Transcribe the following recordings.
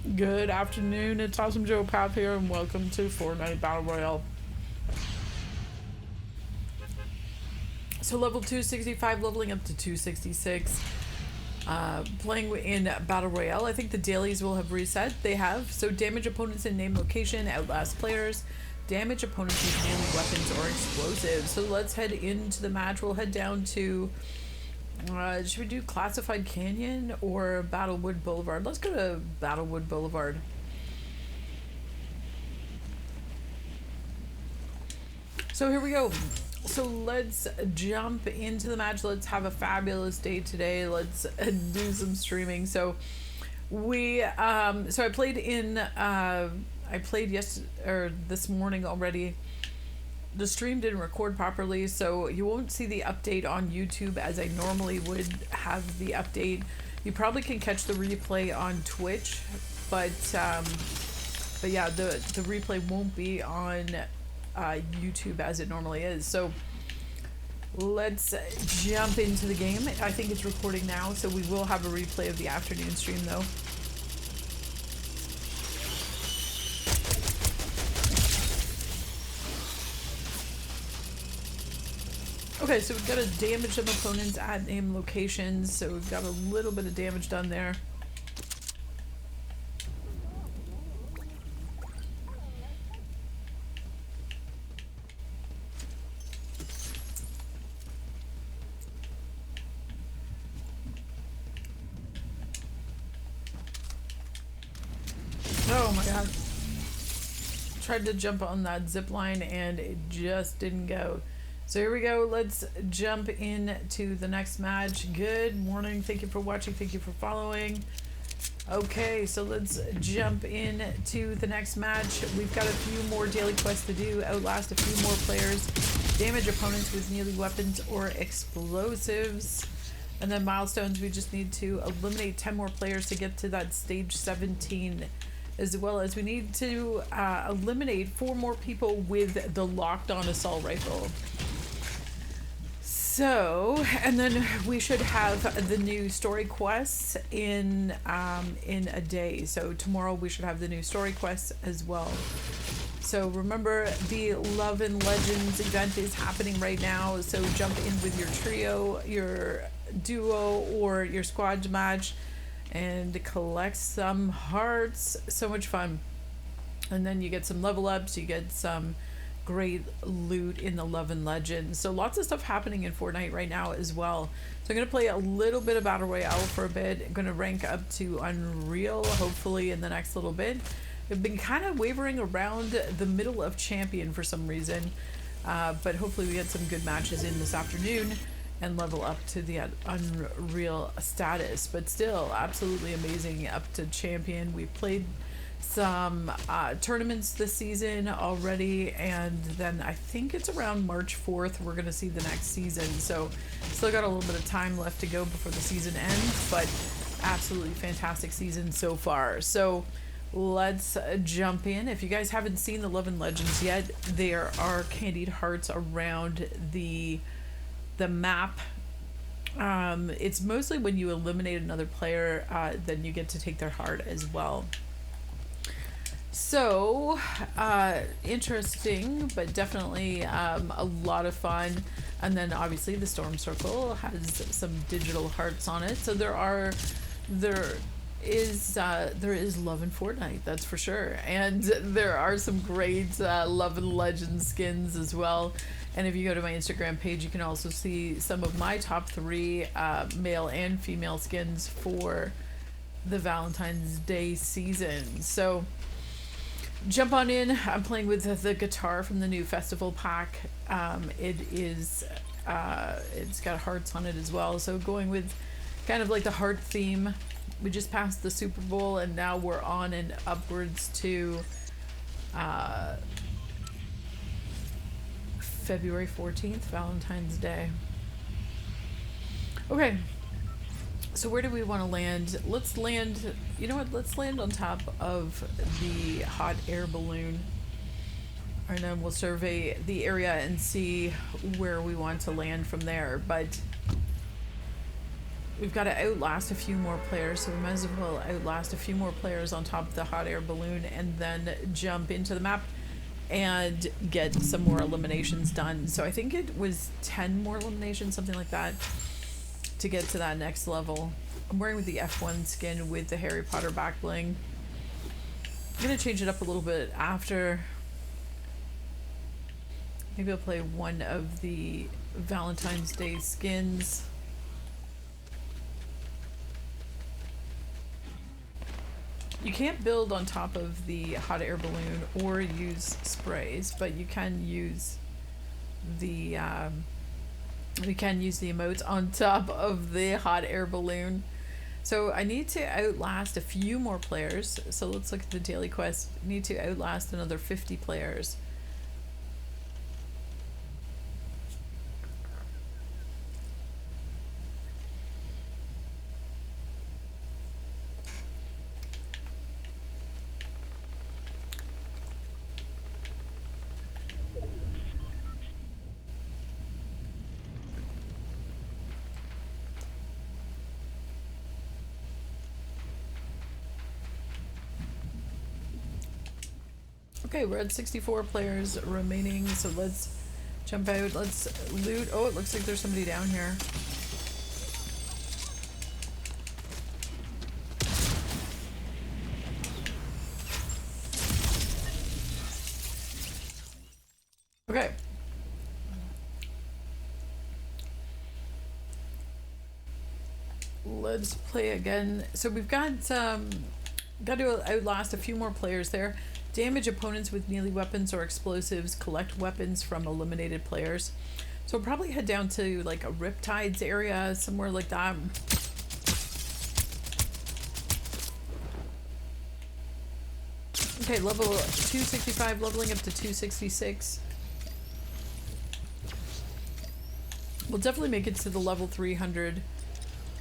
Good afternoon, it's Awesome Joe Path here, and welcome to Fortnite Battle Royale. So level 265, leveling up to 266. Playing in Battle Royale. I think the dailies will have reset. They have. So damage opponents in name location, outlast players. Damage opponents with melee weapons or explosives. So let's head into the match. We'll head down to... should we do Classified Canyon or Battlewood Boulevard? Let's go to Battlewood Boulevard. So here we go. So let's jump into the match. Let's have a fabulous day today. Let's do some streaming. So I played in this morning already. The stream didn't record properly, so you won't see the update on YouTube as I normally would have the update. You probably can catch the replay on Twitch, but yeah, the replay won't be on YouTube as it normally is. So let's jump into the game. I think it's recording now, so we will have a replay of the afternoon stream though. Okay, so we've got to damage some opponents at name locations, so we've got a little bit of damage done there. Oh my god. Tried to jump on that zip line and it just didn't go. So here we go. Let's jump into the next match. Good morning. Thank you for watching. Thank you for following. Okay, so let's jump into the next match. We've got a few more daily quests to do. Outlast a few more players. Damage opponents with melee weapons or explosives. And then milestones, we just need to eliminate 10 more players to get to that stage 17. As well as we need to eliminate 4 more people with the locked on assault rifle. So, and then we should have the new story quests in a day. So tomorrow we should have the new story quests as well. So remember, the Love and Legends event is happening right now. So jump in with your trio, your duo, or your squad match and collect some hearts. So much fun. And then you get some level ups, you get some great loot in the Love and Legends. So lots of stuff happening in Fortnite right now as well. So I'm going to play a little bit of Battle Royale for a bit. I'm going to rank up to Unreal hopefully in the next little bit. I've been kind of wavering around the middle of Champion for some reason, but hopefully we get some good matches in this afternoon and level up to the Unreal status. But still absolutely amazing up to Champion. We played some tournaments this season already, and then I think it's around March 4th we're going to see the next season. So still got a little bit of time left to go before the season ends, but absolutely fantastic season so far. So let's jump in. If you guys haven't seen the Love and Legends yet, there are candied hearts around the map. It's mostly when you eliminate another player, then you get to take their heart as well. So interesting, but definitely a lot of fun. And then obviously the Storm Circle has some digital hearts on it. So there is love in Fortnite, that's for sure. And there are some great Love and Legend skins as well. And if you go to my Instagram page, you can also see some of my top 3 male and female skins for the Valentine's Day season. So jump on in. I'm playing with the guitar from the new festival pack. It's got hearts on it as well. So going with kind of like the heart theme. We just passed the Super Bowl and now we're on and upwards to February 14th, Valentine's Day. Okay, so where do we want to land? Let's land, you know what, let's land on top of the hot air balloon. And then we'll survey the area and see where we want to land from there. But we've got to outlast a few more players, so we might as well outlast a few more players on top of the hot air balloon and then jump into the map and get some more eliminations done. So I think it was 10 more eliminations, something like that, to get to that next level. I'm wearing with the F1 skin with the Harry Potter back bling. I'm gonna change it up a little bit after. Maybe I'll play one of the Valentine's Day skins. You can't build on top of the hot air balloon or use sprays, but you can use the emotes on top of the hot air balloon. So I need to outlast a few more players. So let's look at the daily quest. I need to outlast another 50 players. Okay, we're at 64 players remaining, so let's jump out, let's loot. Oh, it looks like there's somebody down here. Okay. Let's play again. So we've got to outlast a few more players there. Damage opponents with melee weapons or explosives. Collect weapons from eliminated players. So we'll probably head down to like a Riptides area, somewhere like that. Okay, level 265, leveling up to 266. We'll definitely make it to the level 300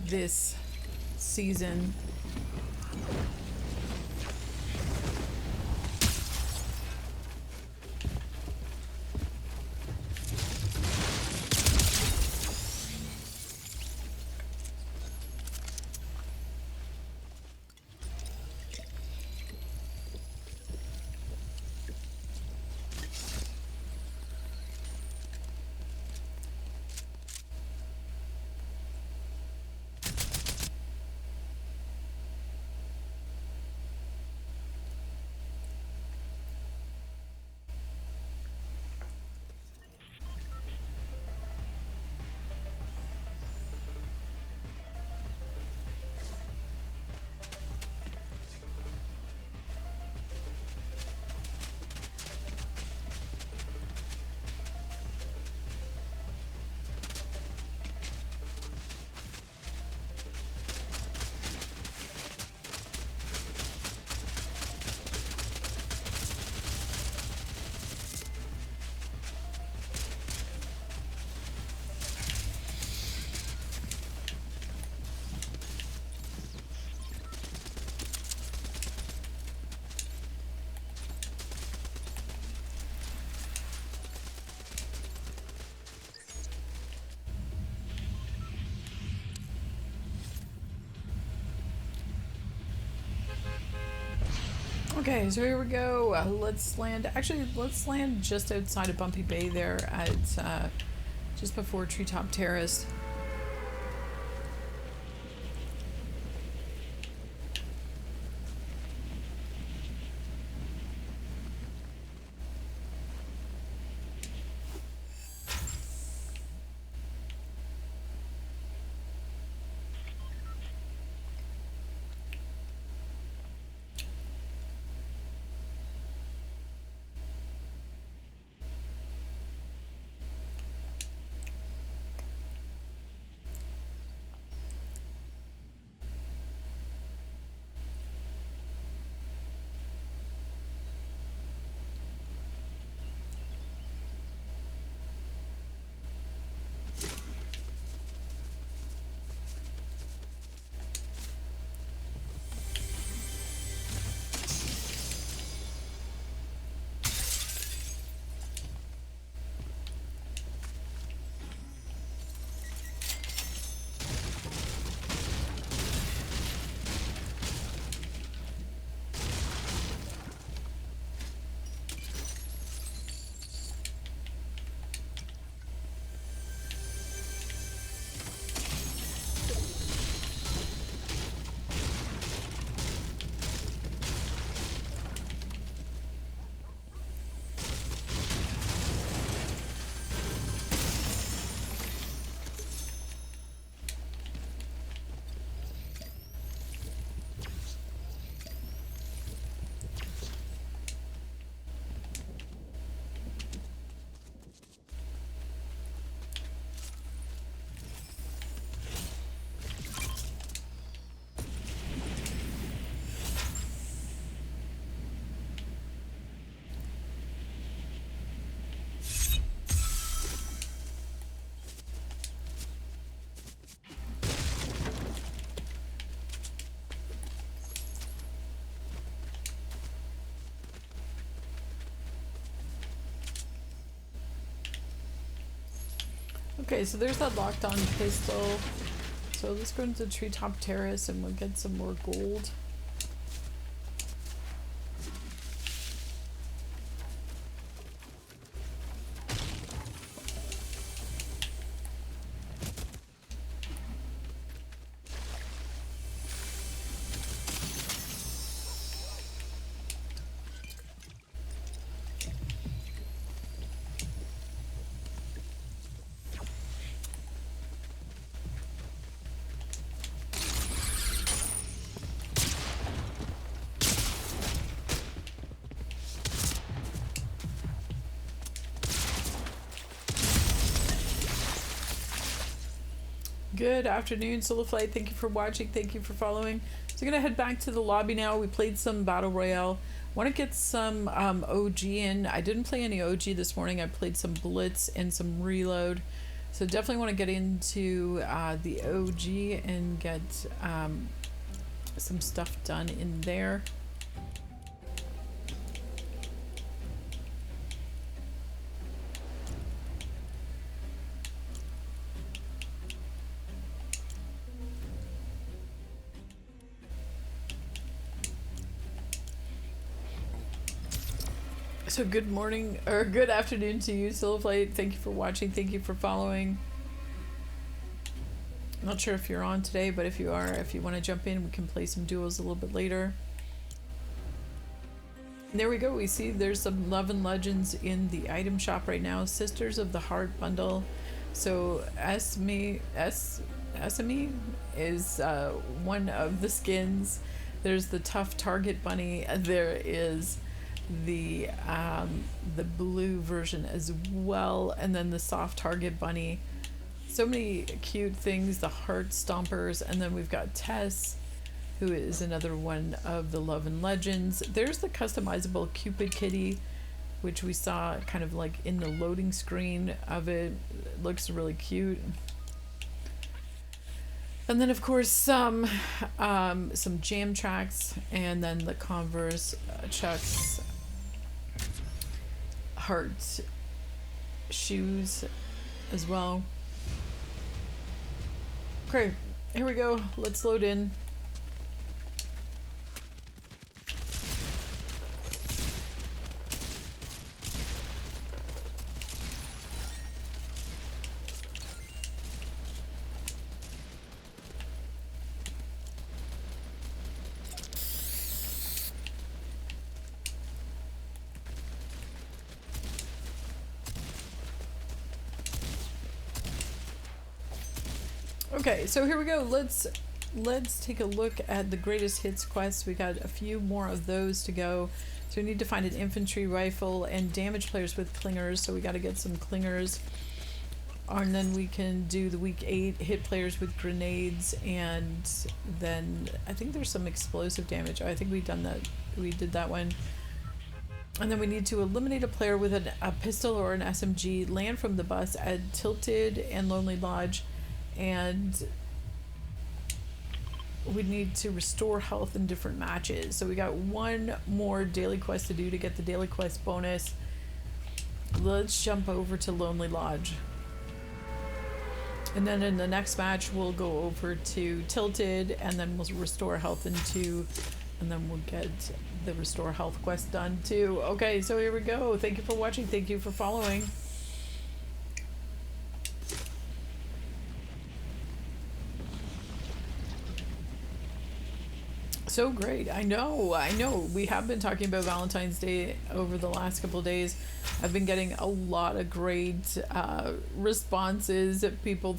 this season. Okay, so here we go. Let's land. Actually, let's land just outside of Bumpy Bay there at just before Treetop Terrace. Okay, so there's that locked on pistol. So let's go into the treetop terrace and we'll get some more gold. Good afternoon, Solo Flight. Thank you for watching. Thank you for following. So I'm gonna head back to the lobby now. We played some Battle Royale. Want to get some OG in. I didn't play any OG this morning. I played some Blitz and some Reload. So definitely want to get into the OG and get some stuff done in there. So good morning or good afternoon to you, Silverflight. Thank you for watching. Thank you for following. I'm not sure if you're on today, but if you are, if you want to jump in, we can play some duos a little bit later. There we go. We see there's some Love and Legends in the item shop right now. Sisters of the Heart bundle. So Esme is one of the skins. There's the Tough Target Bunny. There is the blue version as well, and then the Soft Target Bunny. So many cute things, the Heart Stompers, and then we've got Tess, who is another one of the Love and Legends. There's the customizable Cupid Kitty, which we saw kind of like in the loading screen of it. It looks really cute. And then of course some jam tracks, and then the Converse Chucks Heart shoes as well. Okay, here we go. Let's load in. Okay, so here we go. Let's take a look at the greatest hits quests. We got a few more of those to go. So we need to find an infantry rifle and damage players with clingers. So we got to get some clingers, and then we can do the week 8 hit players with grenades, and then I think there's some explosive damage. I think we've done that. We did that one. And then we need to eliminate a player with a pistol or an SMG, land from the bus at Tilted and Lonely Lodge, and we need to restore health in different matches. So we got one more daily quest to do to get the daily quest bonus. Let's jump over to Lonely Lodge. And then in the next match, we'll go over to Tilted, and then we'll restore health in 2, and then we'll get the restore health quest done too. Okay, so here we go. Thank you for watching. Thank you for following. So great. I know. We have been talking about Valentine's Day over the last couple of days. I've been getting a lot of great responses, people,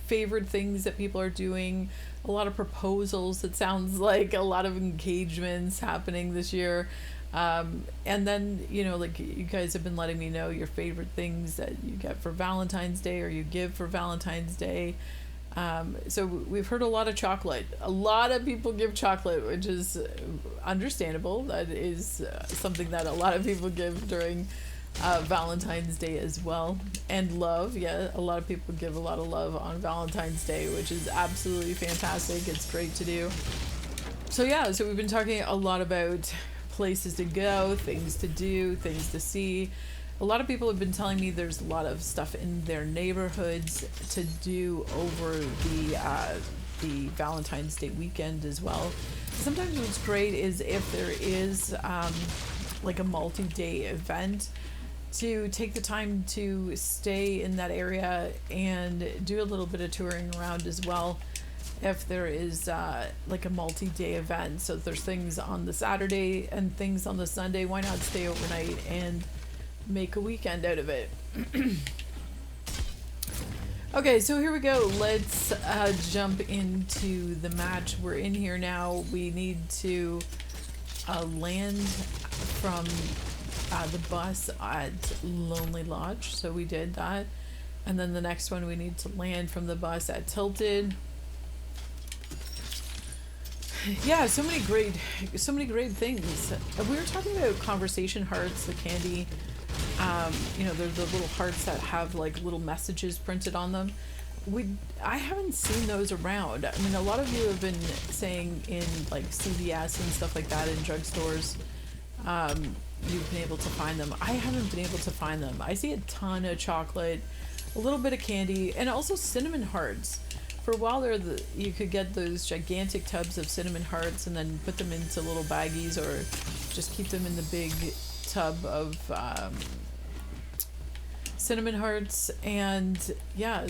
favorite things that people are doing, a lot of proposals. It sounds like a lot of engagements happening this year. And then, you know, like you guys have been letting me know your favorite things that you get for Valentine's Day or you give for Valentine's Day. So we've heard a lot of chocolate. A lot of people give chocolate, which is understandable. That is something that a lot of people give during Valentine's Day as well. And love, yeah, a lot of people give a lot of love on Valentine's Day, which is absolutely fantastic. It's great to do. So yeah, so we've been talking a lot about places to go, things to do, things to see. A lot of people have been telling me there's a lot of stuff in their neighborhoods to do over the Valentine's Day weekend as well. Sometimes what's great is if there is like a multi-day event, to take the time to stay in that area and do a little bit of touring around as well. If there is like a multi-day event, so if there's things on the Saturday and things on the Sunday, why not stay overnight and make a weekend out of it? Okay, so here we go. Let's jump into the match. We're in here now. We need to land from the bus at Lonely Lodge, so we did that. And then the next one, we need to land from the bus at Tilted. Yeah, so many great things. We were talking about conversation hearts, the candy. You know, there's the little hearts that have like little messages printed on them. I haven't seen those around. I mean, a lot of you have been saying in like CVS and stuff like that, in drugstores, you've been able to find them. I haven't been able to find them. I see a ton of chocolate, a little bit of candy, and also cinnamon hearts. For a while there, you could get those gigantic tubs of cinnamon hearts and then put them into little baggies, or just keep them in the big tub of cinnamon hearts. And yeah,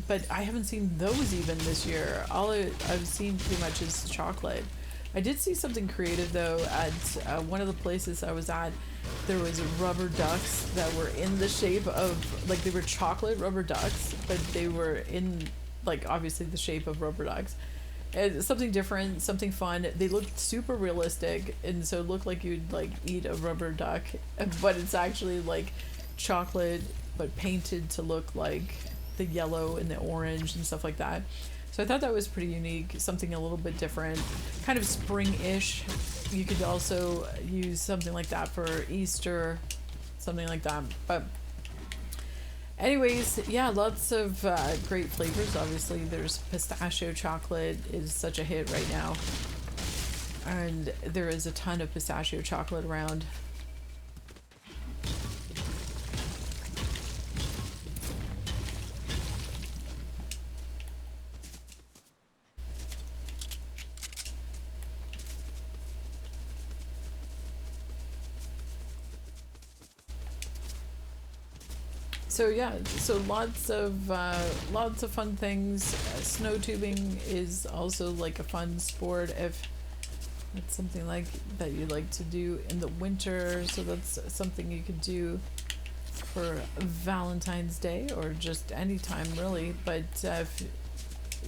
but I haven't seen those even this year. All I've seen pretty much is chocolate. I did see something creative though at one of the places I was at. There was rubber ducks that were in the shape of, like, they were chocolate rubber ducks, but they were in, like, obviously the shape of rubber ducks. And something different, something fun. They looked super realistic, and so it looked like you'd like eat a rubber duck, but it's actually like chocolate but painted to look like the yellow and the orange and stuff like that. So I thought that was pretty unique, something a little bit different, kind of spring-ish. You could also use something like that for Easter, something like that. But anyways, yeah, lots of great flavors. Obviously, there's pistachio chocolate is such a hit right now, and there is a ton of pistachio chocolate around. So yeah, so lots of fun things. Snow tubing is also like a fun sport if it's something like that you like to do in the winter. So that's something you could do for Valentine's Day or just any time really. But if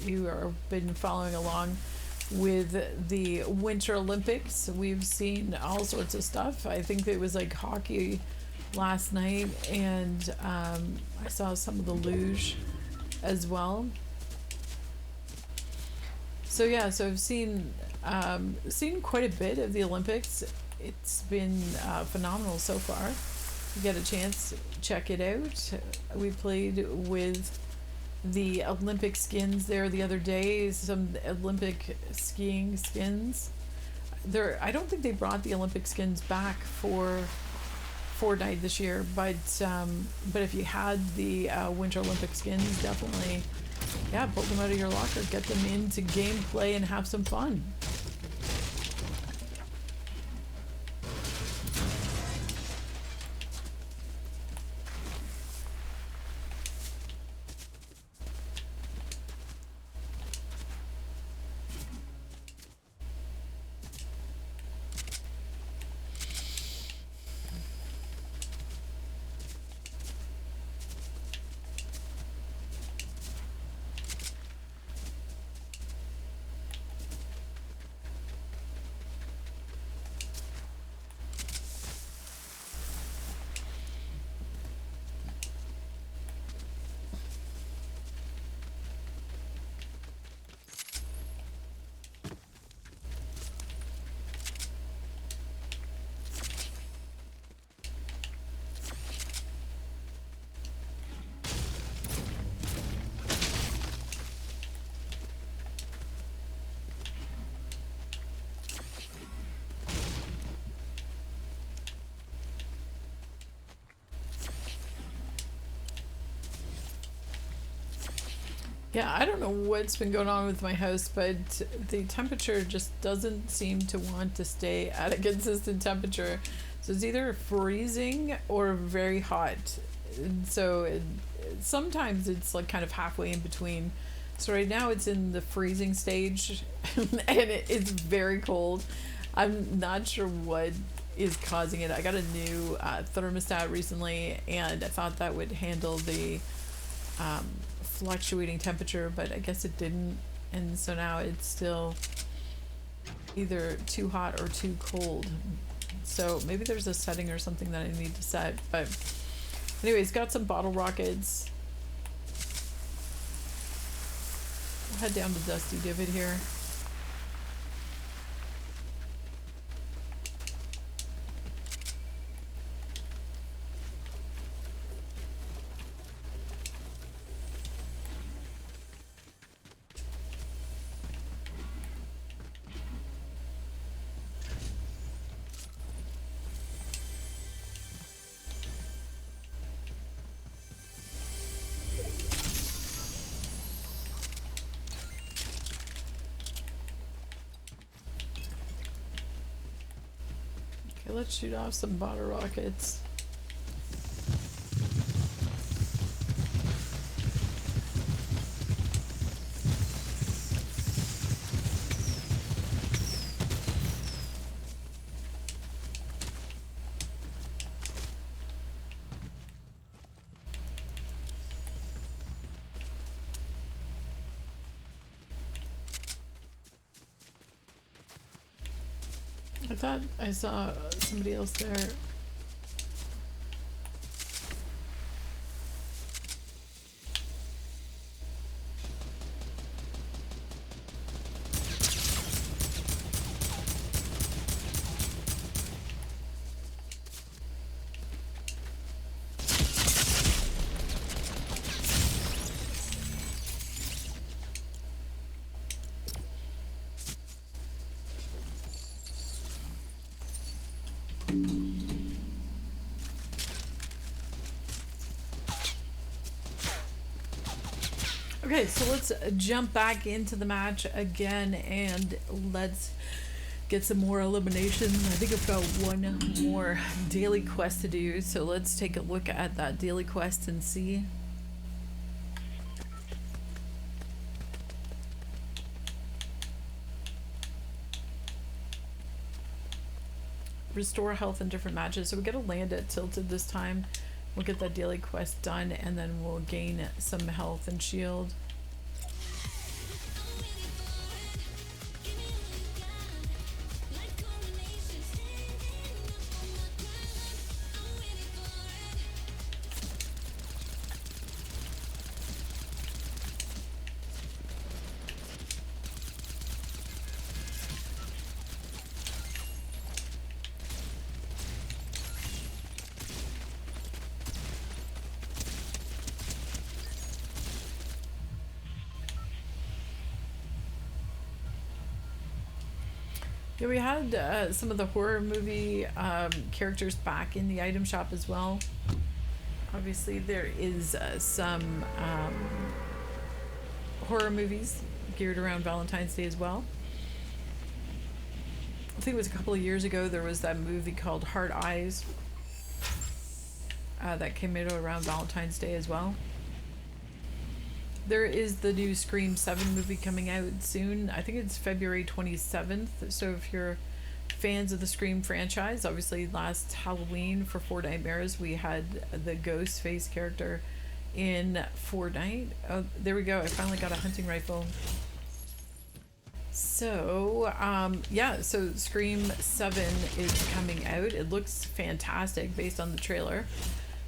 you are been following along with the Winter Olympics, we've seen all sorts of stuff. I think it was like hockey last night, and I saw some of the luge as well. So yeah, so I've seen quite a bit of the Olympics. It's been phenomenal so far. If you get a chance, check it out. We played with the Olympic skins there the other day, some Olympic skiing skins. I don't think they brought the Olympic skins back for Fortnite this year, but if you had the Winter Olympic skins, definitely, yeah, pull them out of your locker, get them into gameplay, and have some fun. Yeah, I don't know what's been going on with my house, but the temperature just doesn't seem to want to stay at a consistent temperature. So it's either freezing or very hot. And so sometimes it's like kind of halfway in between. So right now it's in the freezing stage and it's very cold. I'm not sure what is causing it. I got a new thermostat recently and I thought that would handle the fluctuating temperature, but I guess it didn't, and so now it's still either too hot or too cold. So maybe there's a setting or something that I need to set. But anyways, got some bottle rockets. I'll head down to Dusty Divot here. Okay, let's shoot off some bottle rockets. I thought I saw somebody else there. Okay, so let's jump back into the match again and let's get some more eliminations. I think I've got one more daily quest to do, so let's take a look at that daily quest and see. Restore health in different matches. So we gotta land at tilted this time. We'll get that daily quest done and then we'll gain some health and shield. Yeah, we had some of the horror movie characters back in the item shop as well. Obviously, there is some horror movies geared around Valentine's Day as well. I think it was a couple of years ago, there was that movie called Heart Eyes that came out around Valentine's Day as well. There is the new Scream 7 movie coming out soon. I think it's February 27th. So if you're fans of the Scream franchise, obviously last Halloween for Four Nightmares, we had the Ghostface character in Fortnite. Oh, there we go. I finally got a hunting rifle. So, yeah, so Scream 7 is coming out. It looks fantastic based on the trailer.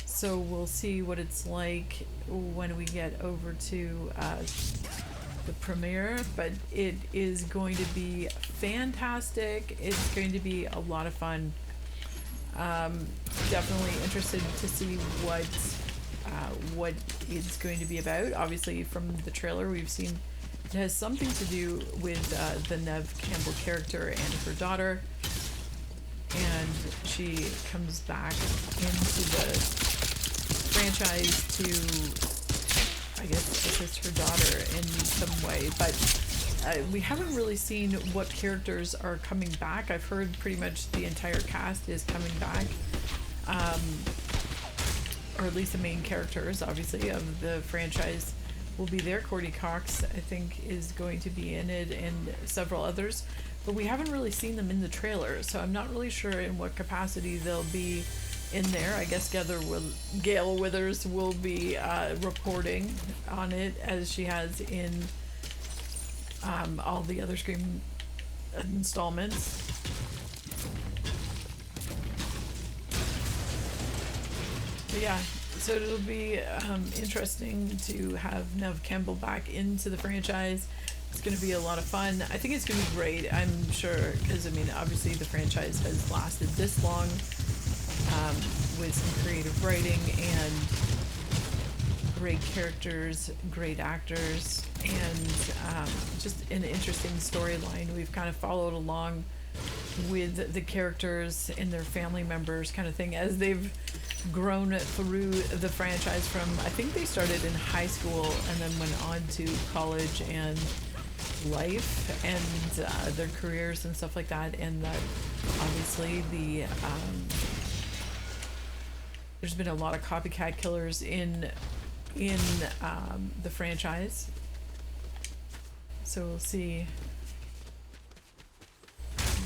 So we'll see what it's like when we get over to the premiere, but it is going to be fantastic. It's going to be a lot of fun. Definitely interested to see what it's going to be about. Obviously, from the trailer, we've seen it has something to do with the Neve Campbell character and her daughter, and she comes back into the franchise to I guess, assist her daughter in some way. But we haven't really seen what characters are coming back. I've heard pretty much the entire cast is coming back. Or at least the main characters, obviously, of the franchise will be there. Courtney Cox, I think, is going to be in it, and several others. But we haven't really seen them in the trailer, so I'm not really sure in what capacity they'll be in there. I guess Gail Withers will be reporting on it, as she has in all the other Scream installments. But yeah, so it'll be interesting to have Neve Campbell back into the franchise. It's going to be a lot of fun. I think it's going to be great, I'm sure, because, I mean, obviously the franchise has lasted this long with some creative writing and great characters, great actors, and just an interesting storyline. We've kind of followed along with the characters and their family members kind of thing as they've grown through the franchise from, I think they started in high school and then went on to college and life and their careers and stuff like that. And that obviously there's been a lot of copycat killers in the franchise, so we'll see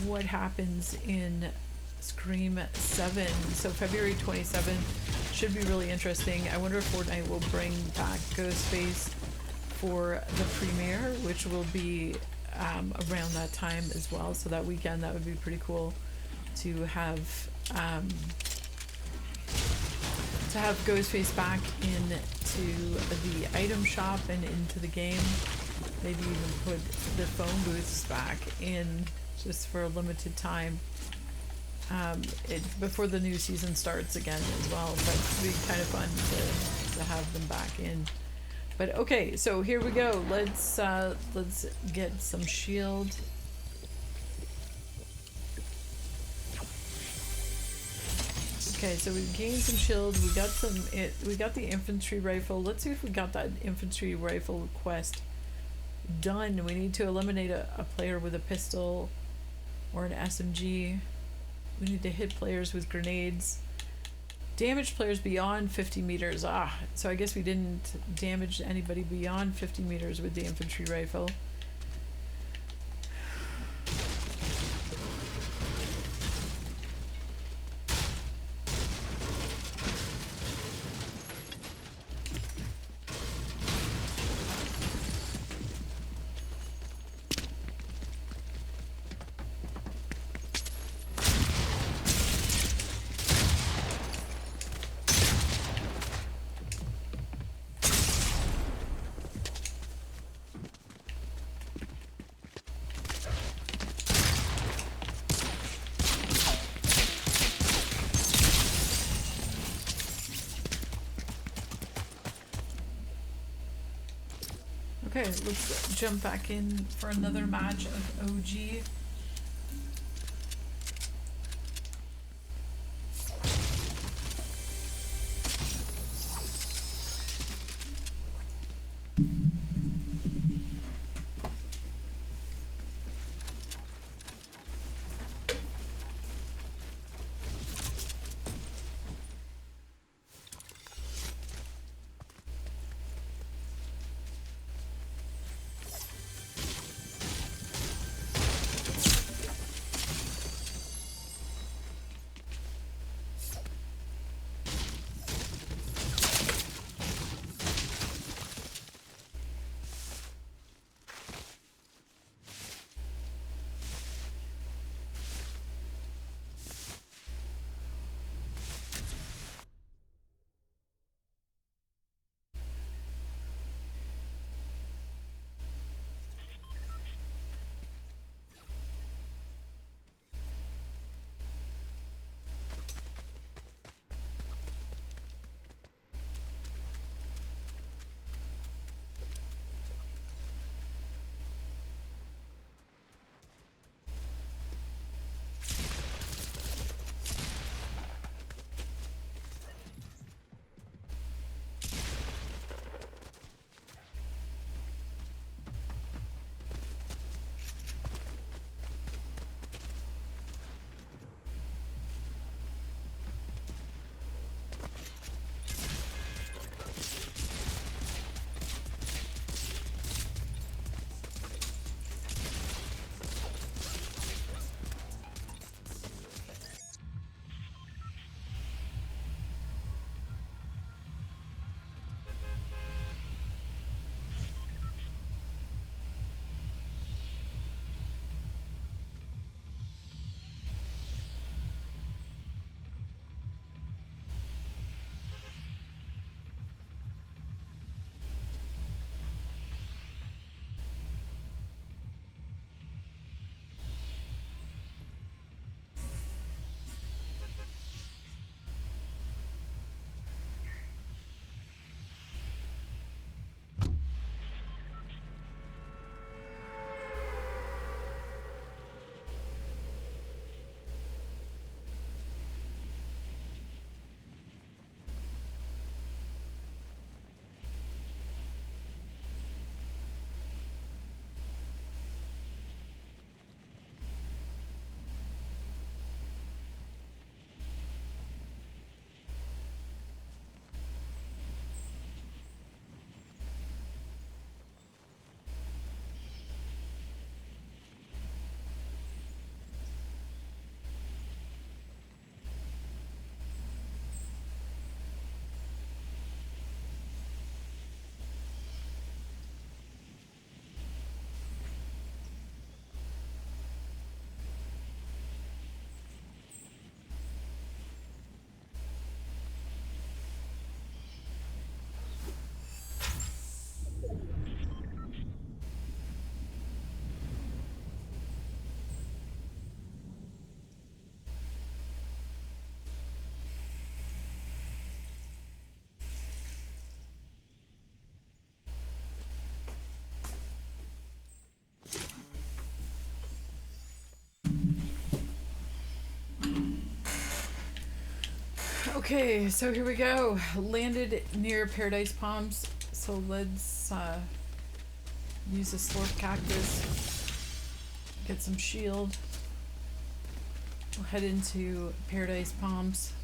what happens in Scream 7. So February 27th should be really interesting. I wonder if Fortnite will bring back Ghostface for the premiere, which will be around that time as well. So that weekend, that would be pretty cool to have Ghostface back into the item shop and into the game. Maybe even put the phone booths back in just for a limited time before the new season starts again as well. But it'd be kind of fun to have them back in. But okay, so here we go. Let's get some shield. Okay, so we gained some shield. We got the infantry rifle. Let's see if we got that infantry rifle quest done. We need to eliminate a player with a pistol or an SMG. We need to hit players with grenades. Damage players beyond 50 meters. So I guess we didn't damage anybody beyond 50 meters with the infantry rifle. Okay, let's jump back in for another match of OG. Okay, so here we go. Landed near Paradise Palms. So let's use a slurp cactus. Get some shield. We'll head into Paradise Palms.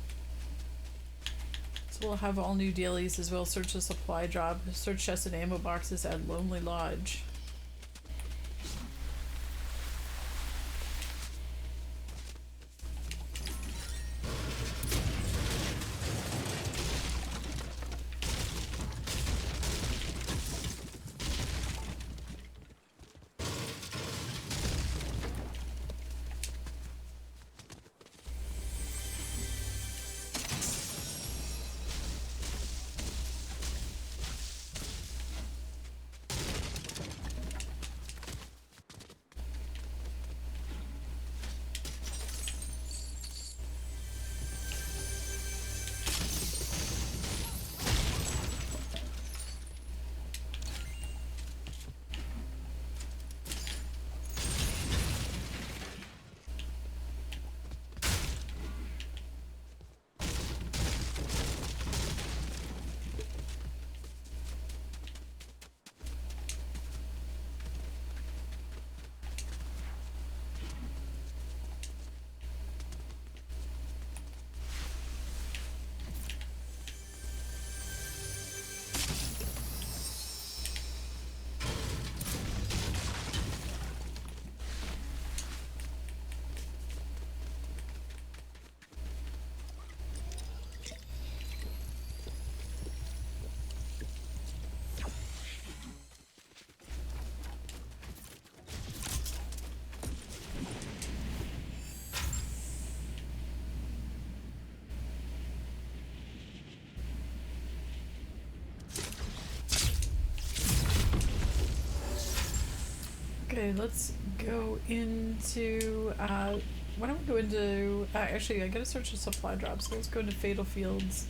So we'll have all new dailies as well. Search the supply drop. Search chests and ammo boxes at Lonely Lodge. Okay, let's go into, why don't we go into, actually I gotta search the supply drops, so let's go into Fatal Fields.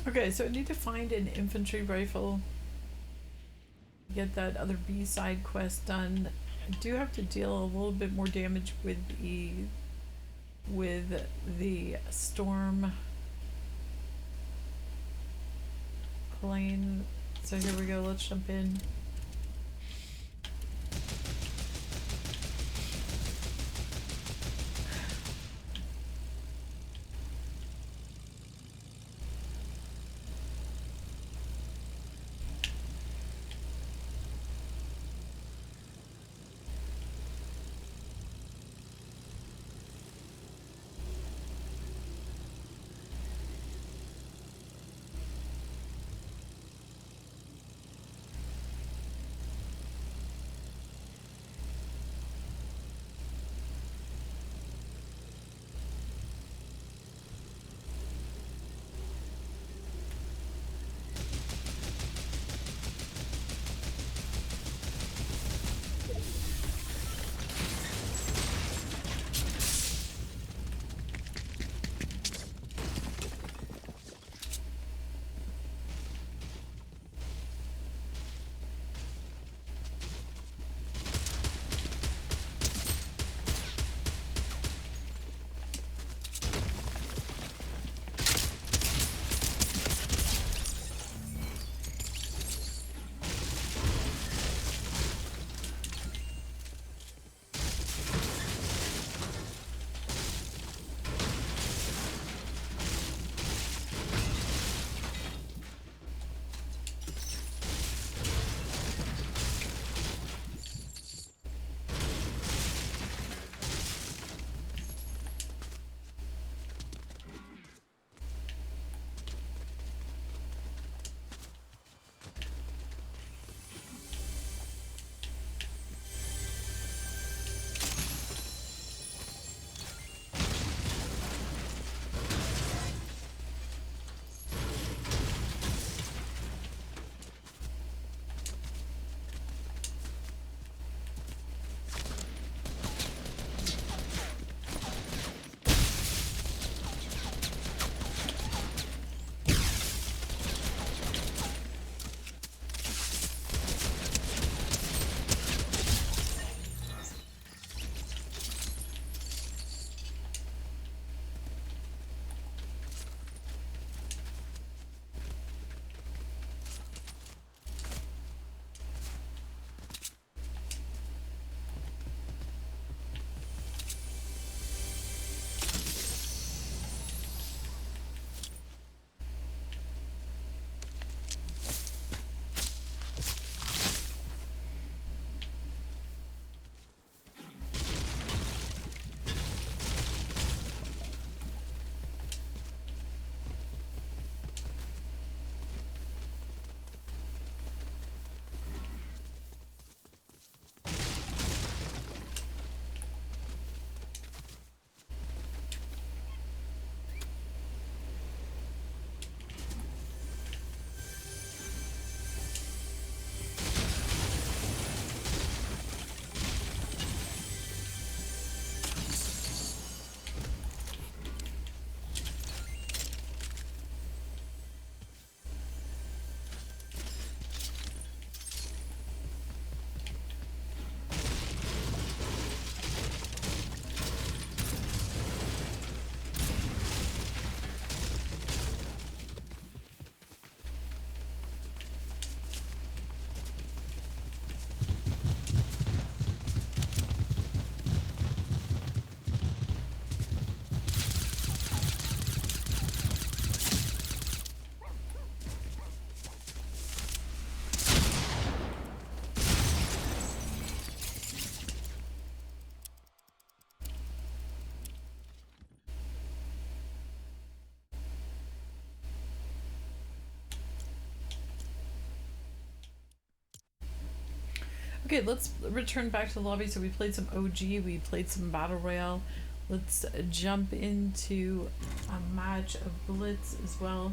Okay, so I need to find an infantry rifle. Get that other B side quest done. I do have to deal a little bit more damage with the storm plane. So here we go, let's jump in. Okay, let's return back to the lobby. So we played some OG, we played some Battle Royale. Let's jump into a match of Blitz as well.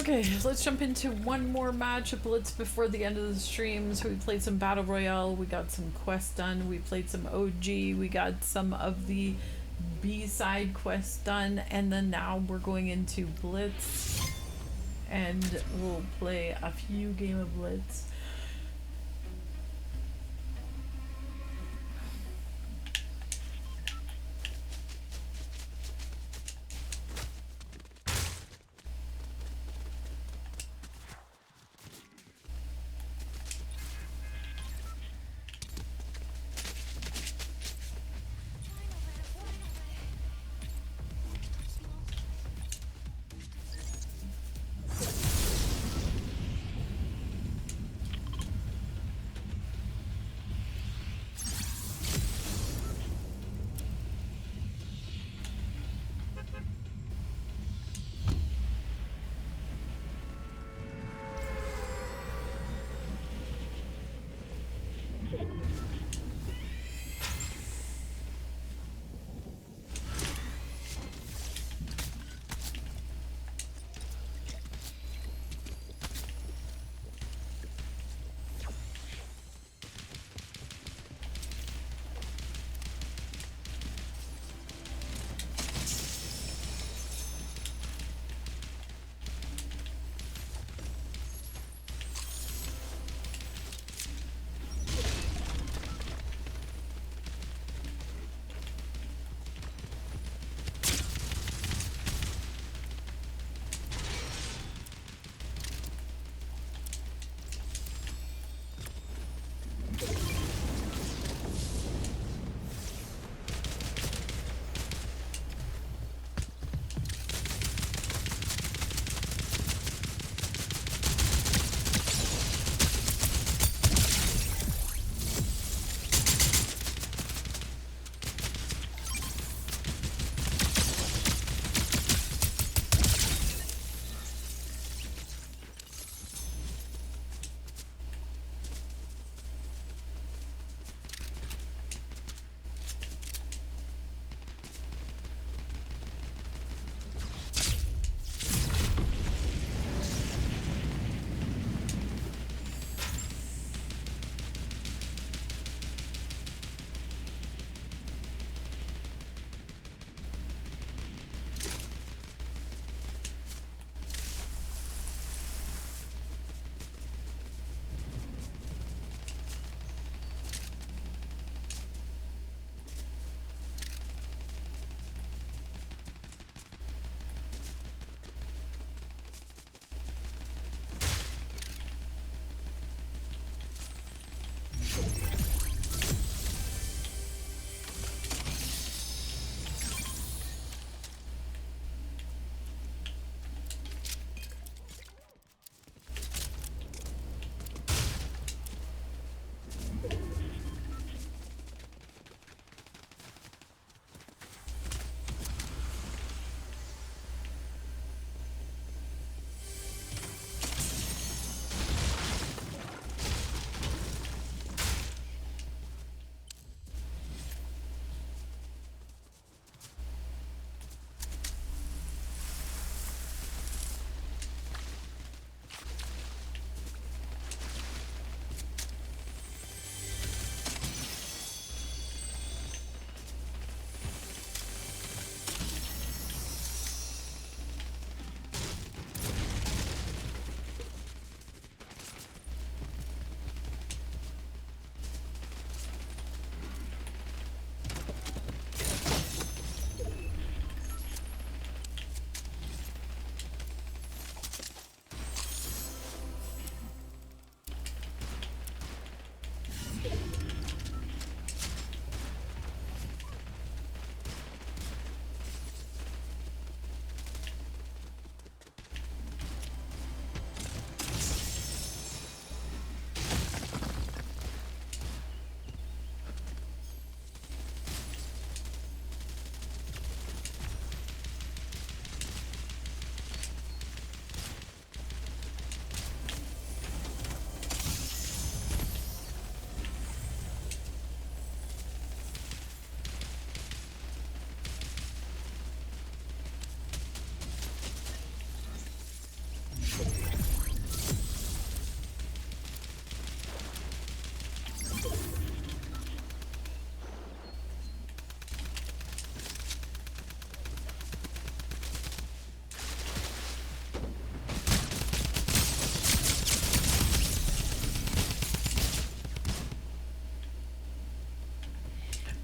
Okay, let's jump into one more match of Blitz before the end of the stream. So we played some Battle Royale, we got some quests done, we played some OG, we got some of the B-side quests done, and then now we're going into Blitz. And we'll play a few game of Blitz.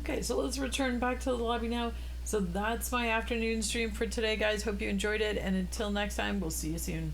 Okay, so let's return back to the lobby now. So that's my afternoon stream for today, guys. Hope you enjoyed it, and until next time, we'll see you soon.